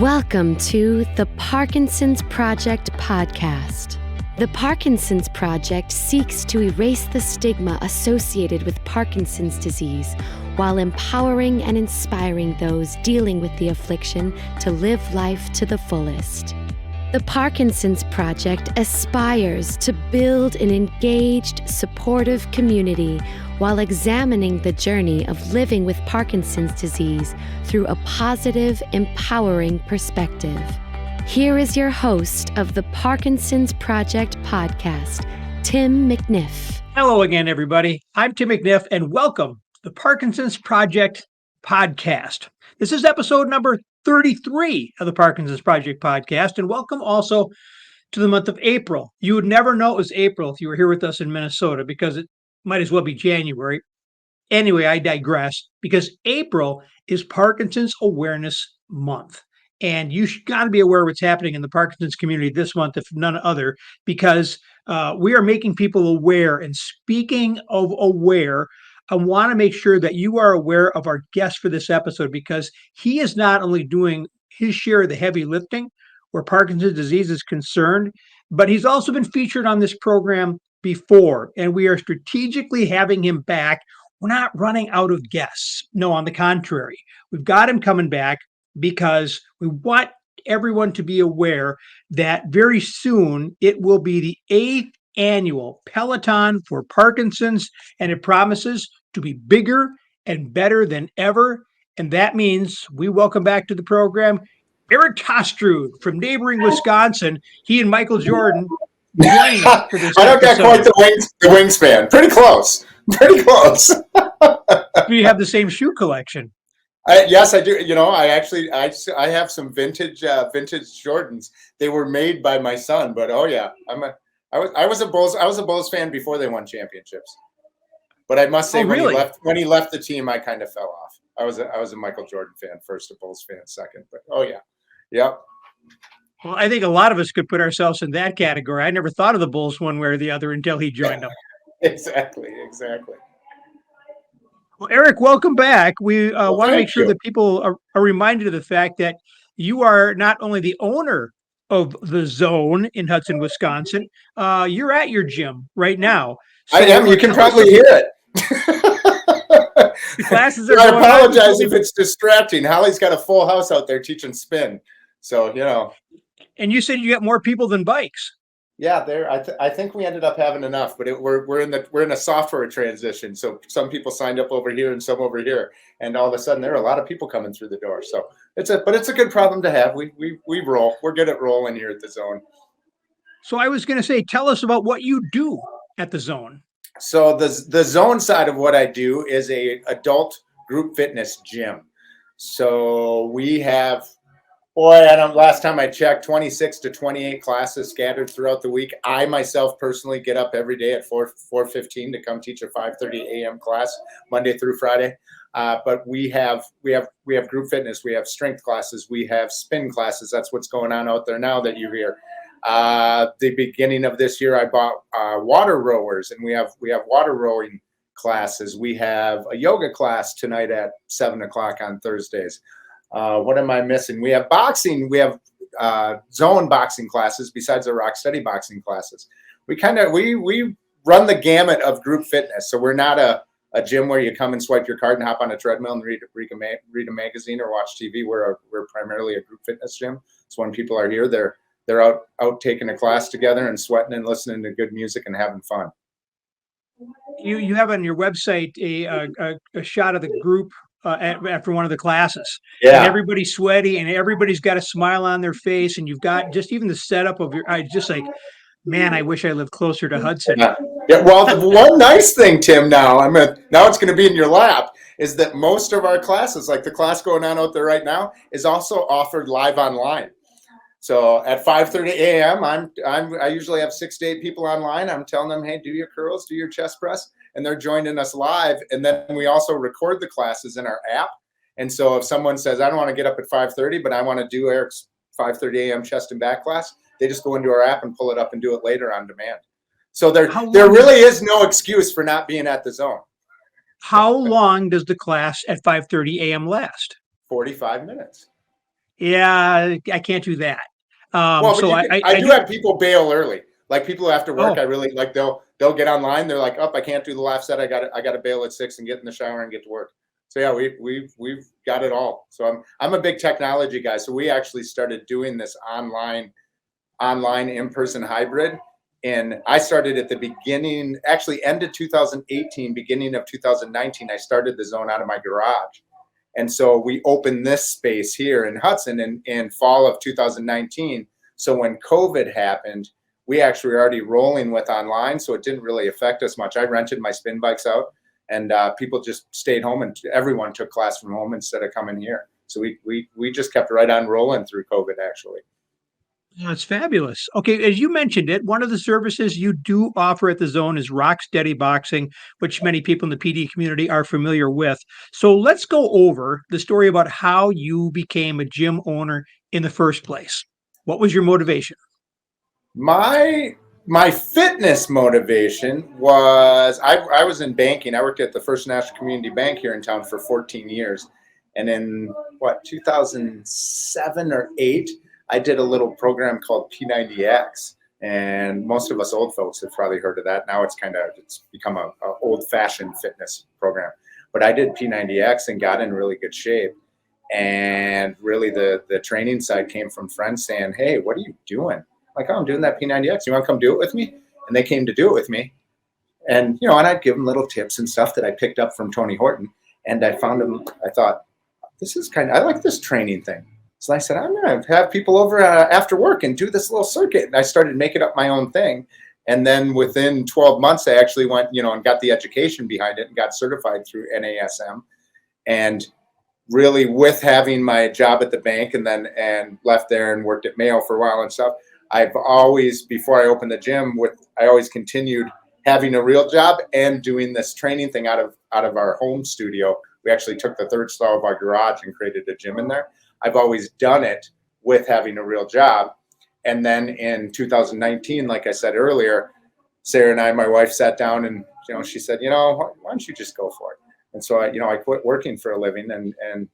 Welcome to the Parkinson's Project podcast. The Parkinson's Project seeks to erase the stigma associated with Parkinson's disease while empowering and inspiring those dealing with the affliction to live life to the fullest. The Parkinson's Project aspires to build an engaged, supportive community while examining the journey of living with Parkinson's disease through a positive, empowering perspective. Here is your host of the Parkinson's Project podcast, Tim McNiff. Hello again, everybody. I'm Tim McNiff, and welcome to the Parkinson's Project podcast. This is episode number 33 of the Parkinson's Project podcast, and welcome also to the month of April. You would never know it was April if you were here with us in Minnesota, because it might as well be January. Anyway, I digress, because April is Parkinson's Awareness Month. And you got to be aware of what's happening in the Parkinson's community this month, if none other, because we are making people aware. And speaking of aware, I want to make sure that you are aware of our guest for this episode, because he is not only doing his share of the heavy lifting where Parkinson's disease is concerned, but he's also been featured on this program before, and we are strategically having him back. We're not running out of guests. No, on the contrary, we've got him coming back because we want everyone to be aware that very soon it will be the 8th annual Peloton for Parkinson's, and it promises to be bigger and better than ever. And that means we welcome back to the program Eric Tostrud from neighboring Wisconsin. He and Michael Jordan joining us for this I don't episode. got quite the wingspan. Pretty close. Pretty close. Do you have the same shoe collection? Yes, I do. You know, I have some vintage Jordans. They were made by my son, but oh yeah, I was a Bulls fan before they won championships. But I must say, when he left the team, I kind of fell off. I was a Michael Jordan fan first, a Bulls fan second. But oh yeah, yep. Well, I think a lot of us could put ourselves in that category. I never thought of the Bulls one way or the other until he joined them. Exactly. Well, Eric, welcome back. We want to make sure you. that people are reminded of the fact that you are not only the owner of The Zone in Hudson, Wisconsin, you're at your gym right now. So I am. You can probably hear it. The classes are I going apologize on. if it's distracting. Holly's got a full house out there teaching spin. So, you know. And you said you got more people than bikes. Yeah, I think we ended up having enough, but we're in a software transition. So some people signed up over here and some over here, and all of a sudden there are a lot of people coming through the door. So it's a good problem to have. We roll. We're good at rolling here at the Zone. So I was going to say, tell us about what you do at the Zone. So the Zone side of what I do is a adult group fitness gym. So we have. Last time I checked, 26 to 28 classes scattered throughout the week. I myself personally get up every day at 4:15 to come teach a 5:30 a.m. class Monday through Friday. But we have group fitness, we have strength classes, we have spin classes. That's what's going on out there now that you hear. The beginning of this year, I bought water rowers, and we have water rowing classes. We have a yoga class tonight at 7:00 on Thursdays. What am I missing? We have boxing. We have Zone boxing classes besides the Rock Steady boxing classes. We run the gamut of group fitness. So we're not a gym where you come and swipe your card and hop on a treadmill and read a magazine or watch TV. We're primarily a group fitness gym. So when people are here, they're out taking a class together and sweating and listening to good music and having fun. You have on your website a shot of the group after one of the classes. Yeah. And everybody's sweaty and everybody's got a smile on their face, and you've got just even the setup of I just like, man, I wish I lived closer to Hudson. Yeah. Well, the one nice thing, Tim, now it's going to be in your lap, is that most of our classes, like the class going on out there right now, is also offered live online. So at 5:30 a.m., I usually have 6 to 8 people online. I'm telling them, hey, do your curls, do your chest press, and they're joining us live. And then we also record the classes in our app. And so if someone says, I don't want to get up at 5:30, but I want to do Eric's 5:30 a.m. chest and back class, they just go into our app and pull it up and do it later on demand. So there really is no excuse for not being at the Zone. How long does the class at 5:30 a.m. last? 45 minutes. Yeah, I can't do that. Well, but So I do have people bail early. Like people after work, Oh, I really like they'll get online. They're like, "Up, I can't do the live set. I got to bail at 6 and get in the shower and get to work." So yeah, we've got it all. So I'm a big technology guy. So we actually started doing this online in-person hybrid. And I started at the beginning, actually end of 2018, beginning of 2019, I started the zone out of my garage. And so we opened this space here in Hudson in fall of 2019. So when COVID happened, we actually were already rolling with online. So it didn't really affect us much. I rented my spin bikes out and people just stayed home and everyone took class from home instead of coming here. So we just kept right on rolling through COVID actually. that's fabulous. Okay, as you mentioned it, one of the services you do offer at the zone is rock steady boxing, which many people in the PD community are familiar with. So let's go over the story about how you became a gym owner in the first place. What was your motivation? My fitness motivation was I was in banking. I worked at the First National Community Bank here in town for 14 years. And in 2007 or 8, I did a little program called P90X. And most of us old folks have probably heard of that. Now it's become a old fashioned fitness program. But I did P90X and got in really good shape. And really the training side came from friends saying, "Hey, what are you doing?" Like, "Oh, I'm doing that P90X. You want to come do it with me?" And they came to do it with me. And, and I'd give them little tips and stuff that I picked up from Tony Horton. And I found them, I thought, I like this training thing. So I said, I'm going to have people over after work and do this little circuit. And I started making up my own thing. And then within 12 months, I actually went, and got the education behind it and got certified through NASM. And really with having my job at the bank and left there and worked at Mayo for a while and stuff, I've always, before I opened the gym, I always continued having a real job and doing this training thing out of our home studio. We actually took the third floor of our garage and created a gym in there. I've always done it with having a real job. And then in 2019, like I said earlier, Sarah and I, my wife, sat down and she said, why don't you just go for it? And so I quit working for a living and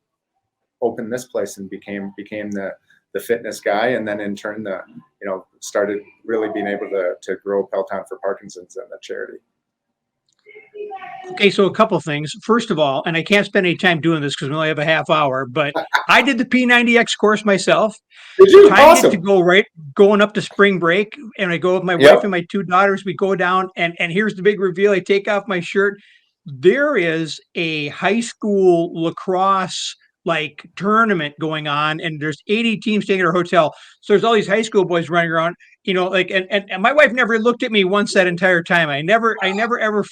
opened this place and became the fitness guy, and then in turn started really being able to grow Peloton for Parkinson's and the charity. Okay, so a couple things. First of all, and I can't spend any time doing this because we only have a half hour, but I did the P90X course myself. Did you? Timed Awesome. it to going up to spring break, and I go with my wife and my 2 daughters. We go down, and here's the big reveal. I take off my shirt. There is a high school lacrosse tournament going on, and there's 80 teams staying at our hotel. So there's all these high school boys running around, and my wife never looked at me once that entire time. I never ever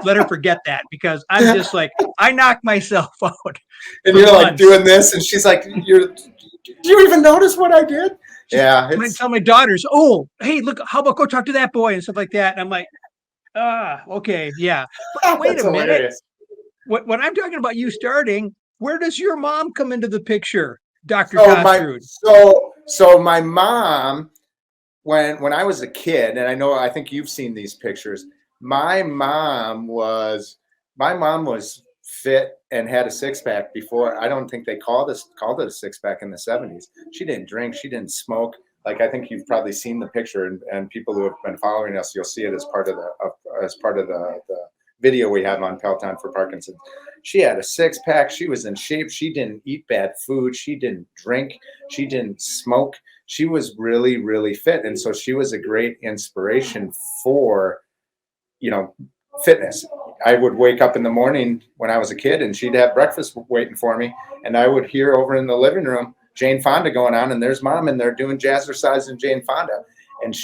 let her forget that, because I'm just like, I knocked myself out. And you're like doing this, and she's like, do you even notice what I did? Yeah. I tell my daughters, "Oh, hey, look, how about go talk to that boy," and stuff like that. And I'm like, okay, yeah. But wait a minute. Hilarious. When I'm talking about you starting, where does your mom come into the picture, Dr. Tostrud? So my mom, when I was a kid, and I think you've seen these pictures, my mom was fit and had a six-pack before. I don't think they called it a six-pack in the 70s. She didn't drink, she didn't smoke. Like, I think you've probably seen the picture, and people who have been following us, you'll see it as part of the video we have on Peloton for Parkinson. She had a six-pack. She was in shape. She didn't eat bad food. She didn't drink. She didn't smoke. She was really, really fit. And so she was a great inspiration for, fitness. I would wake up in the morning when I was a kid, and she'd have breakfast waiting for me. And I would hear over in the living room Jane Fonda going on, and there's mom in there doing jazzercise and Jane Fonda. And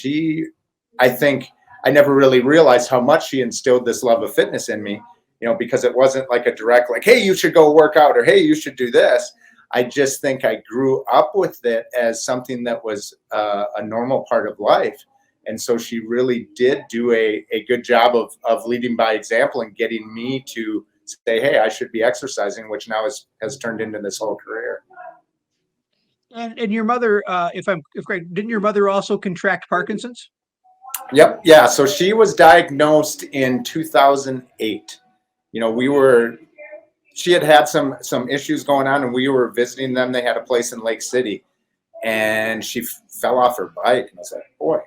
I think I never really realized how much she instilled this love of fitness in me, because it wasn't like a direct, like, hey, you should go work out, or hey, you should do this. I just think I grew up with it as something that was a normal part of life. And so she really did do a good job of leading by example and getting me to say, hey, I should be exercising, which now has turned into this whole career. And your mother, if correct, didn't your mother also contract Parkinson's? Yep. Yeah. So she was diagnosed in 2008. she had some issues going on, and we were visiting them. They had a place in Lake City, and she fell off her bike. And I was like, boy,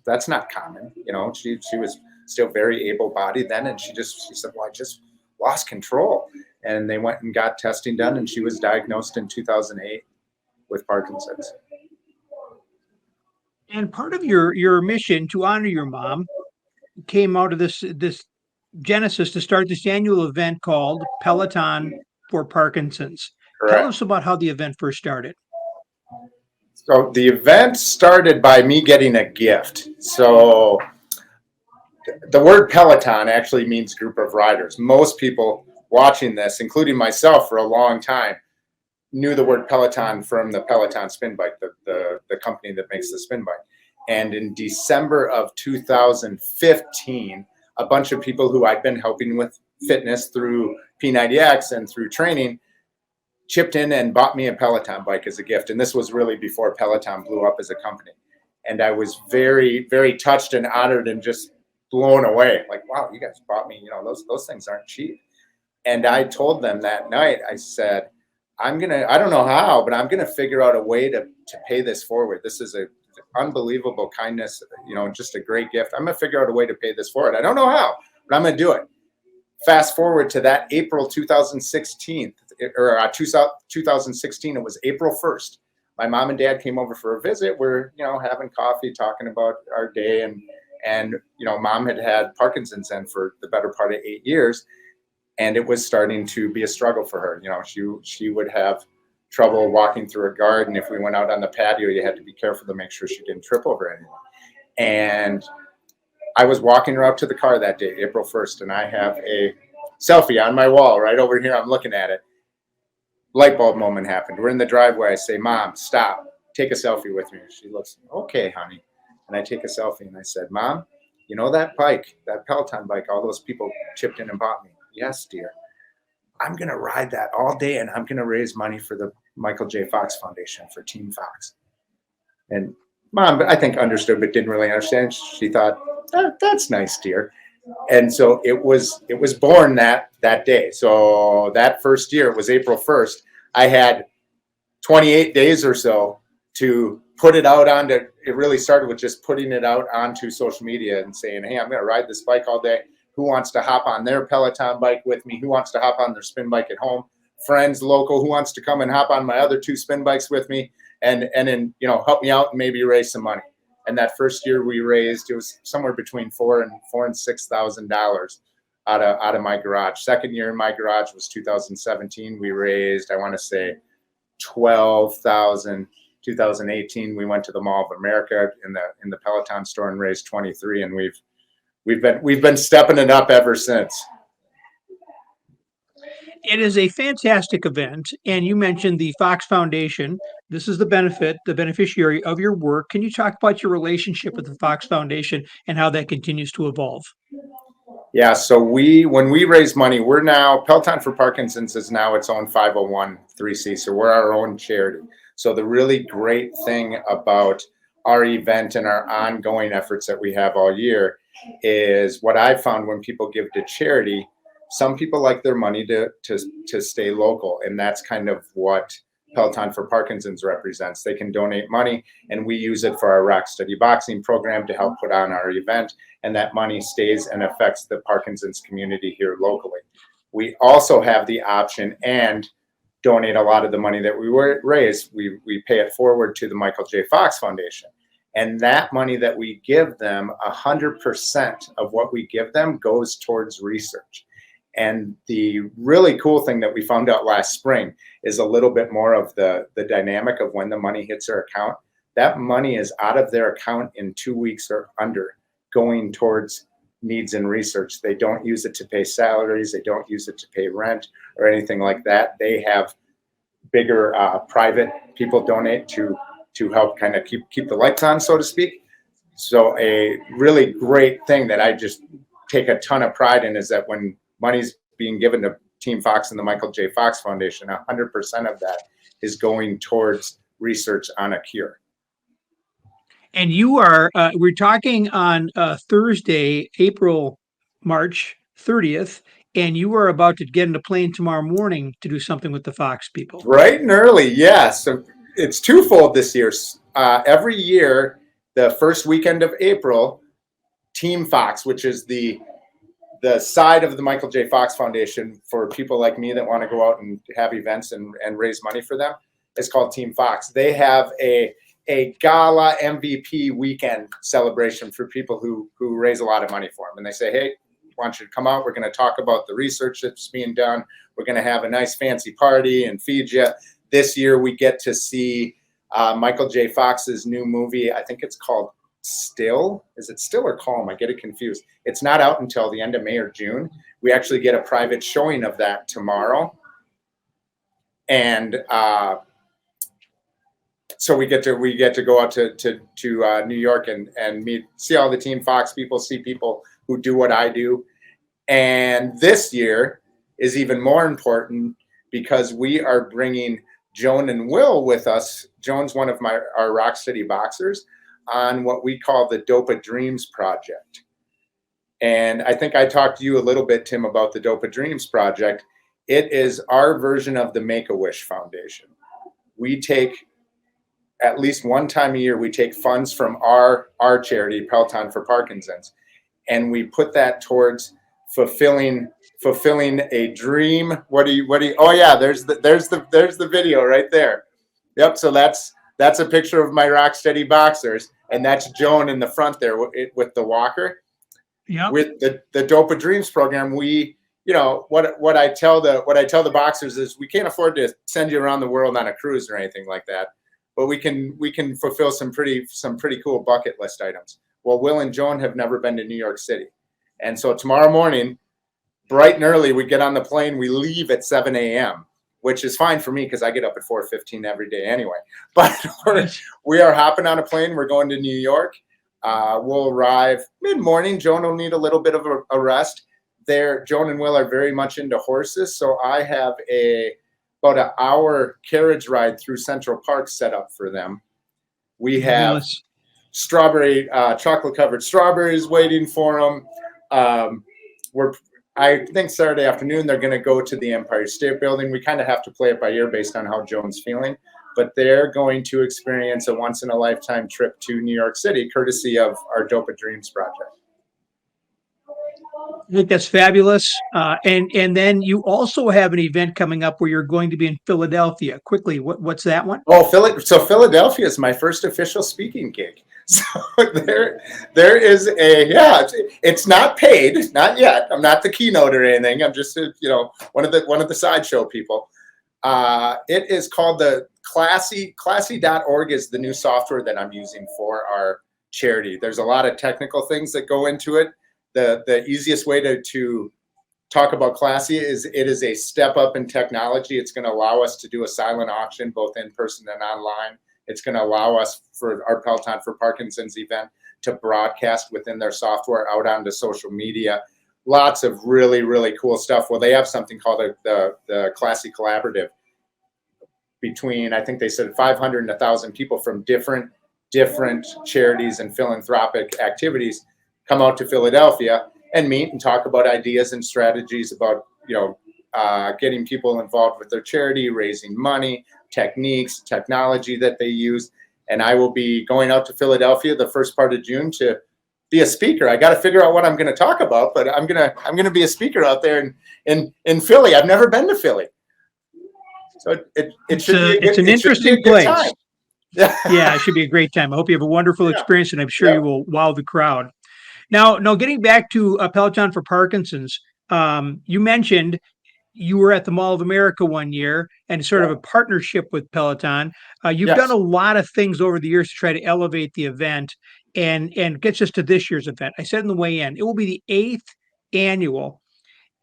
that's not common. She was still very able-bodied then, and she said, well, I just lost control. And they went and got testing done, and she was diagnosed in 2008 with Parkinson's. And part of your mission to honor your mom came out of this genesis to start this annual event called Peloton for Parkinson's. Correct. Tell us about how the event first started. So the event started by me getting a gift. So the word Peloton actually means group of riders. Most people watching this, including myself for a long time, knew the word Peloton from the Peloton spin bike, the company that makes the spin bike. And in December of 2015, a bunch of people who I'd been helping with fitness through P90X and through training chipped in and bought me a Peloton bike as a gift. And this was really before Peloton blew up as a company. And I was very, very touched and honored and just blown away. Like, wow, you guys bought me, those things aren't cheap. And I told them that night, I said, I don't know how, but I'm going to figure out a way to pay this forward. This is an unbelievable kindness, just a great gift. I'm going to figure out a way to pay this forward. I don't know how, but I'm going to do it. Fast forward to that April 2016, it was April 1st. My mom and dad came over for a visit. We're, having coffee, talking about our day. And mom had Parkinson's then for the better part of 8 years. And it was starting to be a struggle for her. She would have trouble walking through a garden. If we went out on the patio, you had to be careful to make sure she didn't trip over anything. And I was walking her out to the car that day, April 1st, and I have a selfie on my wall right over here. I'm looking at it. Light bulb moment happened. We're in the driveway. I say, Mom, stop. Take a selfie with me. She looks, okay, honey. And I take a selfie and I said, Mom, that bike, that Peloton bike, all those people chipped in and bought me. Yes, dear. I'm going to ride that all day, and I'm going to raise money for the Michael J. Fox Foundation for Team Fox. And Mom, I think, understood, but didn't really understand. She thought, that's nice, dear. And so it was born that day. So that first year, it was April 1st. I had 28 days or so to put it out onto, it really started with just putting it out onto social media and saying, hey, I'm going to ride this bike all day. Who wants to hop on their Peloton bike with me? Who wants to hop on their spin bike at home? Friends, local, who wants to come and hop on my other 2 spin bikes with me and then, help me out and maybe raise some money. And that first year we raised, it was somewhere between $4,000 and $6,000 out of my garage. Second year in my garage was 2017. We raised, I want to say, $12,000. 2018, we went to the Mall of America in the Peloton store and raised 23, and we've been stepping it up ever since. It is a fantastic event, and you mentioned the Fox Foundation. This is the beneficiary of your work. Can you talk about your relationship with the Fox Foundation and how that continues to evolve? Yeah, so when we raise money, we're now, Peloton for Parkinson's is now its own 501(c), so we're our own charity. So the really great thing about our event and our ongoing efforts that we have all year is what I've found when people give to charity, some people like their money to stay local. And that's kind of what Peloton for Parkinson's represents. They can donate money, and we use it for our Rock Steady Boxing program to help put on our event. And that money stays and affects the Parkinson's community here locally. We also have the option and donate a lot of the money that we raise. We pay it forward to the Michael J. Fox Foundation. And that money that we give them, 100% of what we give them goes towards research. And the really cool thing that we found out last spring is a little bit more of the dynamic of when the money hits their account. That money is out of their account in 2 weeks or under, going towards needs and research. They don't use it to pay salaries. They don't use it to pay rent or anything like that. They have bigger private people donate to help kind of keep the lights on, so to speak. So a really great thing that I just take a ton of pride in is that when money's being given to Team Fox and the Michael J. Fox Foundation, 100% of that is going towards research on a cure. And you are, we're talking on Thursday, March 30th, and you are about to get in a plane tomorrow morning to do something with the Fox people. Bright and early, yes. So it's twofold this year. Every year, the first weekend of April, Team Fox, which is the side of the Michael J. Fox Foundation for people like me that want to go out and have events and raise money for them, is called Team Fox. They have a gala MVP weekend celebration for people who raise a lot of money for them. And they say, hey, I want you to come out. We're going to talk about the research that's being done. We're going to have a nice fancy party and feed you. This year we get to see Michael J. Fox's new movie. I think it's called Still. Is it Still or Calm? I get it confused. It's not out until the end of May or June. We actually get a private showing of that tomorrow. And so we get to go out to New York and see all the Team Fox people, see people who do what I do. And this year is even more important because we are bringing Joan and Will with us. Joan's one of our Rocksteady boxers on what we call the Dopa Dreams Project. And I think I talked to you a little bit, Tim, about the Dopa Dreams Project. It is our version of the Make-A-Wish Foundation. We take, at least one time a year, we take funds from our charity, Peloton for Parkinson's, and we put that towards fulfilling a dream. What do you? Oh yeah, there's the video right there. Yep. So that's a picture of my Rocksteady boxers, and that's Joan in the front there with the walker. Yeah. With the Dopa Dreams program, we, what I tell the boxers is we can't afford to send you around the world on a cruise or anything like that, but we can fulfill some pretty cool bucket list items. Well, Will and Joan have never been to New York City, and so tomorrow morning, bright and early, we get on the plane. We leave at 7 a.m., which is fine for me because I get up at 4:15 every day anyway. But we are hopping on a plane. We're going to New York. We'll arrive mid-morning. Joan will need a little bit of a rest. Joan and Will are very much into horses, so I have about an hour carriage ride through Central Park set up for them. We have strawberry, chocolate-covered strawberries waiting for them. I think Saturday afternoon they're going to go to the Empire State Building. We kind of have to play it by ear based on how Joan's feeling, but they're going to experience a once-in-a-lifetime trip to New York City, courtesy of our Dopa Dreams project. I think that's fabulous. And then you also have an event coming up where you're going to be in Philadelphia. Quickly, what's that one? Oh, so Philadelphia is my first official speaking gig. So there is it's not paid, not yet. I'm not the keynote or anything. I'm just one of the sideshow people. It is called the Classy.org is the new software that I'm using for our charity. There's a lot of technical things that go into it. The easiest way to talk about Classy is it is a step up in technology. It's going to allow us to do a silent auction both in person and online. It's going to allow us for our Peloton for Parkinson's event to broadcast within their software out onto social media. Lots of really, really cool stuff. Well, they have something called the Classy Collaborative between, I think they said 500 and 1,000 people from different charities and philanthropic activities come out to Philadelphia and meet and talk about ideas and strategies about, getting people involved with their charity, raising money, techniques, technology that they use. And I will be going out to Philadelphia the first part of June to be a speaker. I got to figure out what I'm going to talk about, but I'm going to be a speaker out there in Philly. I've never been to Philly. So it's an interesting place. Yeah, it should be a great time. I hope you have a wonderful experience, and I'm sure you will wow the crowd. Now, getting back to Peloton for Parkinson's, you mentioned you were at the Mall of America one year and sort of a partnership with Peloton. You've done a lot of things over the years to try to elevate the event and gets us to this year's event. I said in the way in, it will be the 8th annual,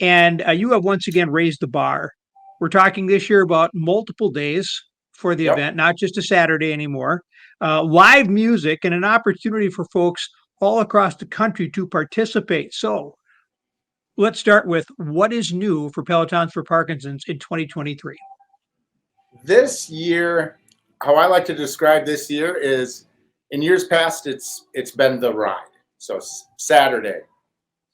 and you have once again raised the bar. We're talking this year about multiple days for the event, not just a Saturday anymore. Live music and an opportunity for folks all across the country to participate. So let's start with what is new for Pelotons for Parkinson's in 2023. This year, how I like to describe this year is, in years past, it's been the ride. So Saturday,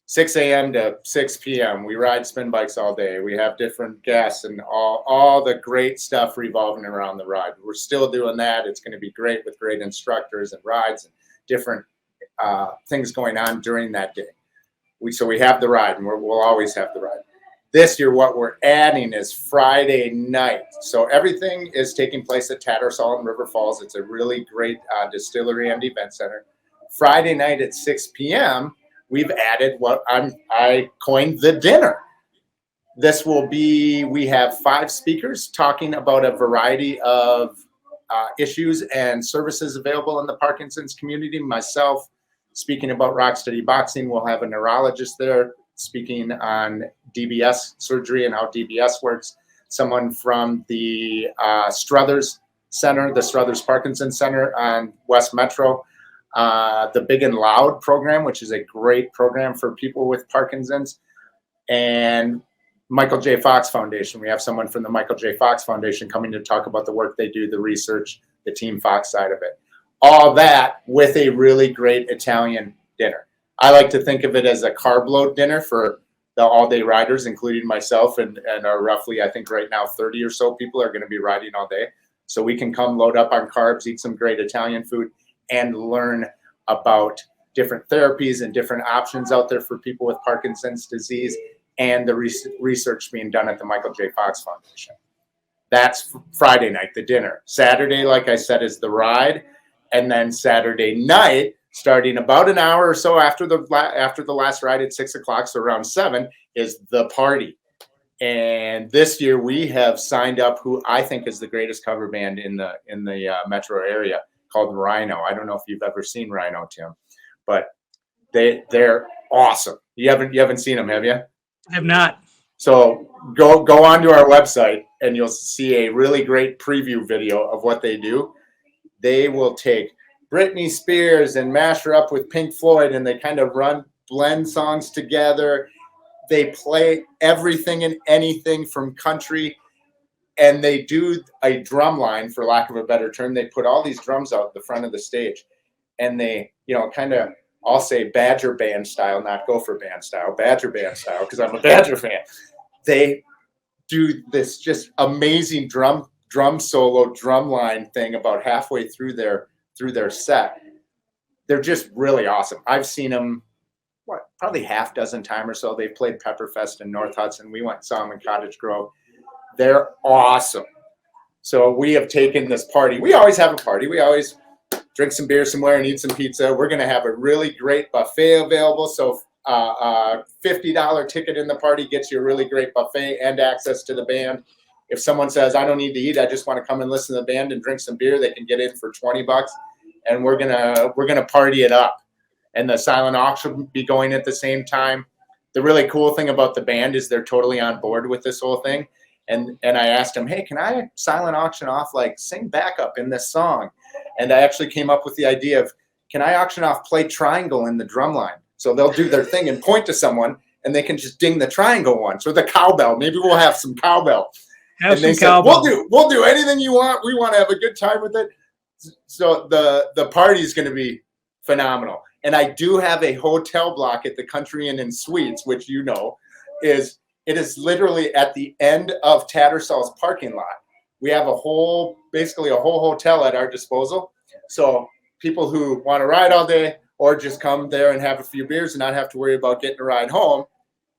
6 a.m. to 6 p.m. We ride spin bikes all day. We have different guests and all the great stuff revolving around the ride. We're still doing that. It's going to be great with great instructors and rides and different things going on during that day. So we have the ride, and we'll always have the ride. This year, what we're adding is Friday night. So everything is taking place at Tostrud and River Falls. It's a really great distillery and event center. Friday night at 6 p.m., we've added what I coined the dinner. This will be, we have 5 speakers talking about a variety of issues and services available in the Parkinson's community. Myself speaking about Rocksteady Boxing. We'll have a neurologist there speaking on DBS surgery and how DBS works. Someone from the Struthers Center, the Struthers Parkinson Center on West Metro. The Big and Loud program, which is a great program for people with Parkinson's, and Michael J. Fox Foundation. We have someone from the Michael J. Fox Foundation coming to talk about the work they do, the research, the Team Fox side of it. All that with a really great Italian dinner. I like to think of it as a carb load dinner for the all-day riders, including myself, and our roughly, I think right now, 30 or so people are going to be riding all day. So we can come load up on carbs, eat some great Italian food, and learn about different therapies and different options out there for people with Parkinson's disease, and the research being done at the Michael J. Fox Foundation. That's Friday night, the dinner. Saturday, like I said, is the ride. And then Saturday night, starting about an hour or so after the last ride at 6 o'clock, so around 7, is the party. And this year we have signed up who I think is the greatest cover band in the metro area, called Rhino. I don't know if you've ever seen Rhino, Tim, but they're awesome. You haven't seen them, have you? I have not. So go onto our website and you'll see a really great preview video of what they do. They will take Britney Spears and mash her up with Pink Floyd, and they kind of blend songs together. They play everything and anything from country, and they do a drum line, for lack of a better term. They put all these drums out the front of the stage, and they, kind of, I'll say Badger band style, not Gopher band style, Badger band style, because I'm a Badger fan. They do this just amazing drum solo, drum line thing about halfway through their set. They're just really awesome. I've seen them, probably half dozen times or so. They've played Pepperfest in North Hudson. We went and saw them in Cottage Grove. They're awesome. So we have taken this party. We always have a party. We always drink some beer somewhere and eat some pizza. We're going to have a really great buffet available. So $50 ticket in the party gets you a really great buffet and access to the band. If someone says, I don't need to eat, I just want to come and listen to the band and drink some beer, they can get in for $20, and we're gonna party it up. And the silent auction will be going at the same time. The really cool thing about the band is they're totally on board with this whole thing. And I asked them, hey, can I silent auction off, sing backup in this song? And I actually came up with the idea of, can I auction off play triangle in the drum line? So they'll do their thing and point to someone, and they can just ding the triangle once, or the cowbell. Maybe we'll have some cowbell. And they said, we'll do anything you want. We want to have a good time with it. So the party is going to be phenomenal. And I do have a hotel block at the Country Inn and Suites, which it is literally at the end of Tattersalls parking lot. We have basically a whole hotel at our disposal. So people who want to ride all day or just come there and have a few beers and not have to worry about getting a ride home,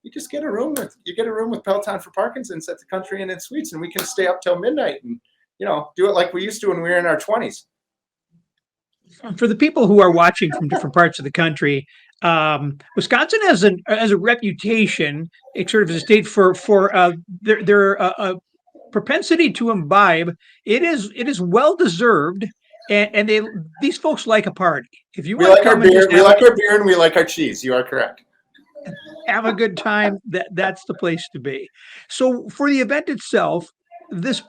you just get a room with Peloton for Parkinson's at the Country Inn and Suites, and we can stay up till midnight and do it like we used to when we were in our 20s. For the people who are watching from different parts of the country, Wisconsin has a reputation, sort of as a state for their propensity to imbibe. It is well deserved, and these folks like a party. If you want to come and just like our beer and we like our cheese. You are correct. Have a good time. That's the place to be. So for the event itself, this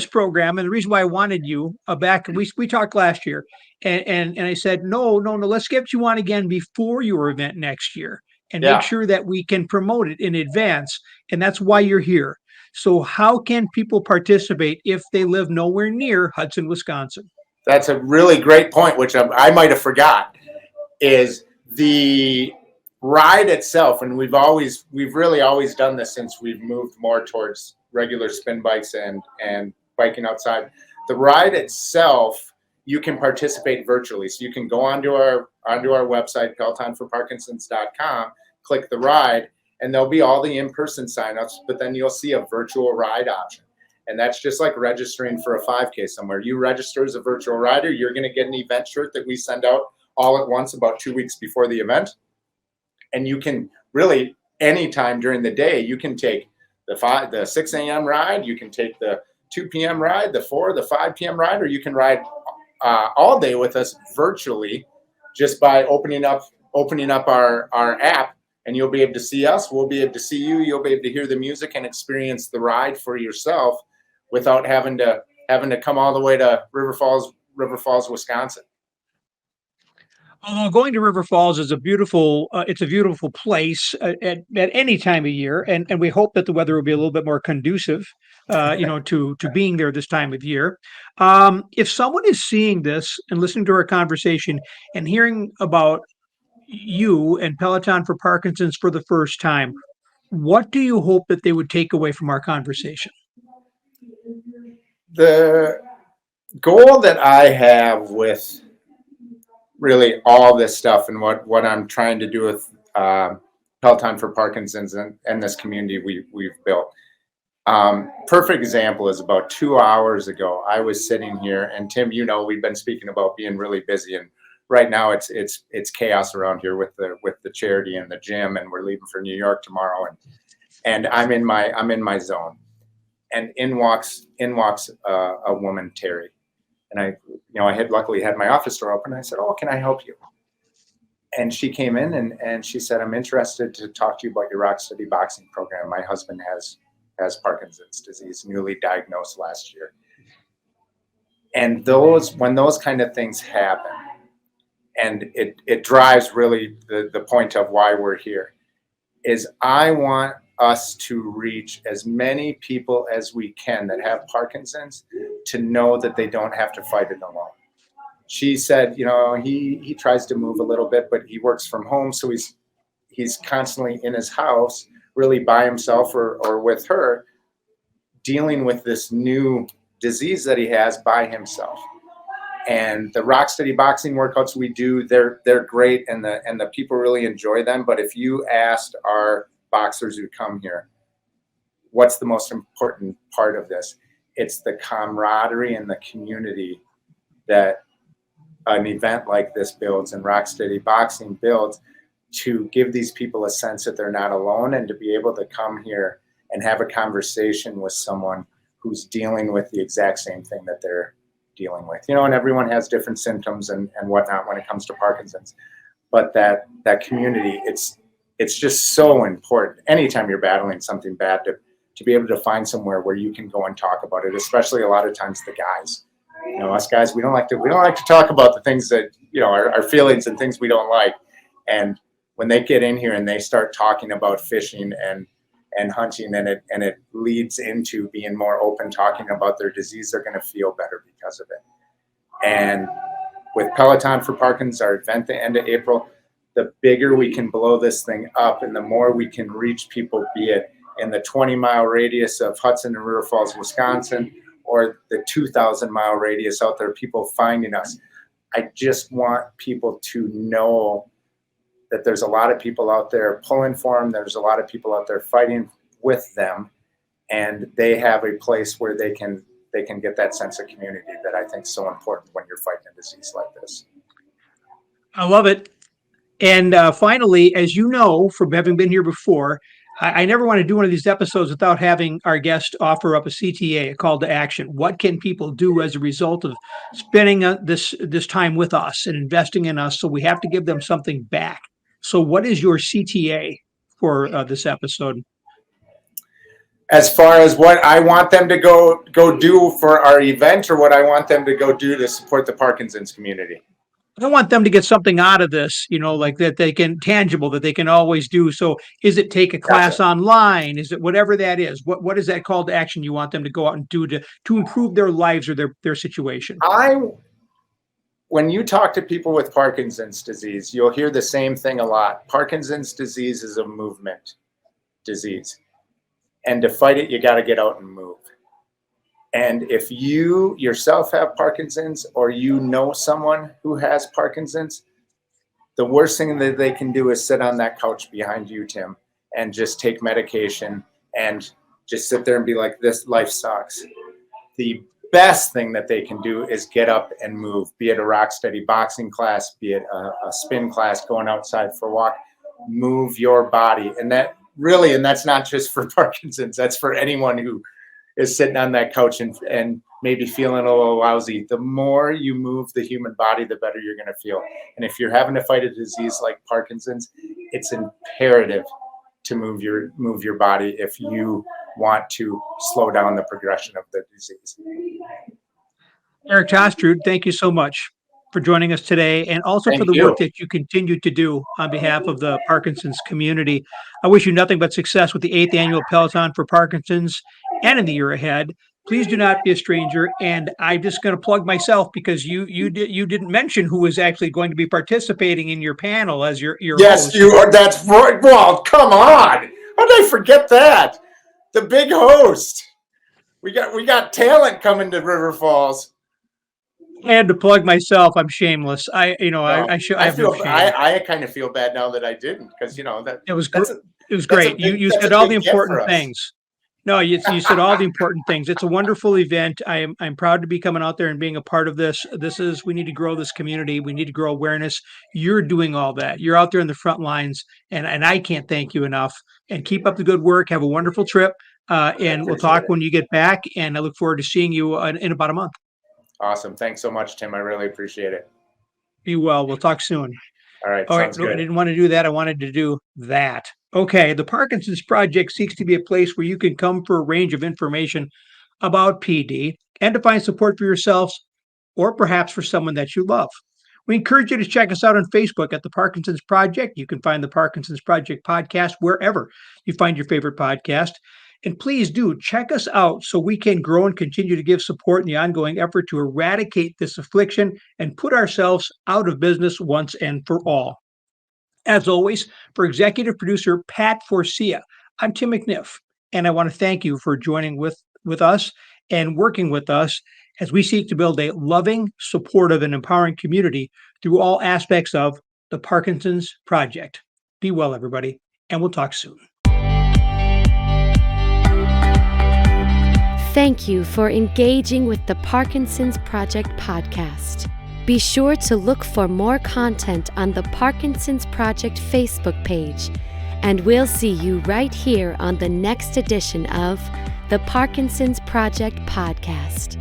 program, and the reason why I wanted you back, we talked last year, and I said no, let's get you on again before your event next year, and make sure that we can promote it in advance, and that's why you're here. So how can people participate if they live nowhere near Hudson, Wisconsin? That's a really great point, which I might have forgot, is ride itself, and we've really always done this since we've moved more towards regular spin bikes and biking outside. The ride itself, you can participate virtually. So you can go onto our website, pelotonforparkinsons.com, click the ride, and there'll be all the in-person signups, but then you'll see a virtual ride option. And that's just like registering for a 5K somewhere. You register as a virtual rider, you're going to get an event shirt that we send out all at once about 2 weeks before the event. And you can really, anytime during the day, you can take the 6 a.m. ride, you can take the 2 p.m. ride, the 5 p.m. ride, or you can ride all day with us virtually just by opening up our app, and you'll be able to see us, we'll be able to see you, you'll be able to hear the music and experience the ride for yourself without having to come all the way to River Falls, Wisconsin. Although going to River Falls is it's a beautiful place at any time of year, and we hope that the weather will be a little bit more conducive, to being there this time of year. If someone is seeing this and listening to our conversation and hearing about you and Peloton for Parkinson's for the first time, what do you hope that they would take away from our conversation? The goal that I have with really all this stuff and what I'm trying to do with Peloton for Parkinson's and this community we've built. Perfect example is about 2 hours ago, I was sitting here, and Tim, we've been speaking about being really busy, and right now it's chaos around here with the charity and the gym, and we're leaving for New York tomorrow, and I'm in my zone, and in walks a woman, Terry. And I had luckily had my office door open. I said, "Oh, can I help you?" And she came in and she said, "I'm interested to talk to you about your Rock Steady boxing program. My husband has Parkinson's disease, newly diagnosed last year." And when those kind of things happen, and it drives really the point of why we're here, is I want us to reach as many people as we can that have Parkinson's to know that they don't have to fight it alone. She said, he tries to move a little bit, but he works from home, so he's constantly in his house, really by himself or with her, dealing with this new disease that he has by himself. And the Rock Steady boxing workouts we do, they're great, and the people really enjoy them. But if you asked our boxers who come here, what's the most important part of this? It's the camaraderie and the community that an event like this builds and Rock Steady boxing builds, to give these people a sense that they're not alone, and to be able to come here and have a conversation with someone who's dealing with the exact same thing that they're dealing with. And everyone has different symptoms and whatnot when it comes to Parkinson's, but that community, it's just so important anytime you're battling something bad to be able to find somewhere where you can go and talk about it, especially a lot of times the guys. Us guys, we don't like to talk about the things that, our feelings and things we don't like. And when they get in here and they start talking about fishing and hunting, and it leads into being more open, talking about their disease, they're going to feel better because of it. And with Peloton for Parkinson's, our event at the end of April, the bigger we can blow this thing up and the more we can reach people, be it in the 20-mile radius of Hudson and River Falls, Wisconsin, or the 2,000-mile radius out there, people finding us. I just want people to know that there's a lot of people out there pulling for them. There's a lot of people out there fighting with them, and they have a place where they can get that sense of community that I think is so important when you're fighting a disease like this. I love it. And finally, as you know, from having been here before, I never want to do one of these episodes without having our guest offer up a CTA, a call to action. What can people do as a result of spending this time with us and investing in us? So we have to give them something back. So what is your CTA for this episode? As far as what I want them to go do for our event, or what I want them to go do to support the Parkinson's community? I want them to get something out of this, like that they can tangible, that they can always do. So is it take a class online? Is it whatever that is? What is that call to action you want them to go out and do to improve their lives or their situation? when you talk to people with Parkinson's disease, you'll hear the same thing a lot. Parkinson's disease is a movement disease. And to fight it, you got to get out and move. And if you yourself have Parkinson's, or you know someone who has Parkinson's, the worst thing that they can do is sit on that couch behind you, Tim, and just take medication and just sit there and be like, this life sucks. The best thing that they can do is get up and move, be it a rock steady boxing class, be it a spin class, going outside for a walk. Move your body. And that's not just for Parkinson's, that's for anyone who is sitting on that couch and maybe feeling a little lousy. The more you move the human body, the better you're going to feel. And if you're having to fight a disease like Parkinson's, it's imperative to move your body if you want to slow down the progression of the disease. Eric Tostrud, thank you so much for joining us today, and also for the work that you continue to do on behalf of the Parkinson's community. I wish you nothing but success with the 8th annual Peloton for Parkinson's and in the year ahead. Please do not be a stranger. And I'm just going to plug myself, because you didn't mention who was actually going to be participating in your panel as your yes, host. you are. That's right. Well, come on. How did I forget that? The big host. We got talent coming to River Falls. I had to plug myself. I'm shameless. I kind of feel bad now that I didn't, because that it was great. You said all the important things. No, you said all the important things. It's a wonderful event. I'm proud to be coming out there and being a part of this. We need to grow this community. We need to grow awareness. You're doing all that. You're out there in the front lines, and I can't thank you enough. And keep up the good work. Have a wonderful trip. And we'll talk when you get back. And I look forward to seeing you in about a month. Awesome. Thanks so much, Tim. I really appreciate it. Be well. We'll talk soon. All right. Sounds good. I didn't want to do that. I wanted to do that. Okay. The Parkinson's Project seeks to be a place where you can come for a range of information about PD and to find support for yourselves, or perhaps for someone that you love. We encourage you to check us out on Facebook at the Parkinson's Project. You can find the Parkinson's Project podcast wherever you find your favorite podcast. And please do check us out so we can grow and continue to give support in the ongoing effort to eradicate this affliction and put ourselves out of business once and for all. As always, for executive producer Pat Forcia, I'm Tim McNiff, and I want to thank you for joining with us and working with us as we seek to build a loving, supportive, and empowering community through all aspects of the Parkinson's Project. Be well, everybody, and we'll talk soon. Thank you for engaging with the Parkinson's Project podcast. Be sure to look for more content on the Parkinson's Project Facebook page, and we'll see you right here on the next edition of the Parkinson's Project podcast.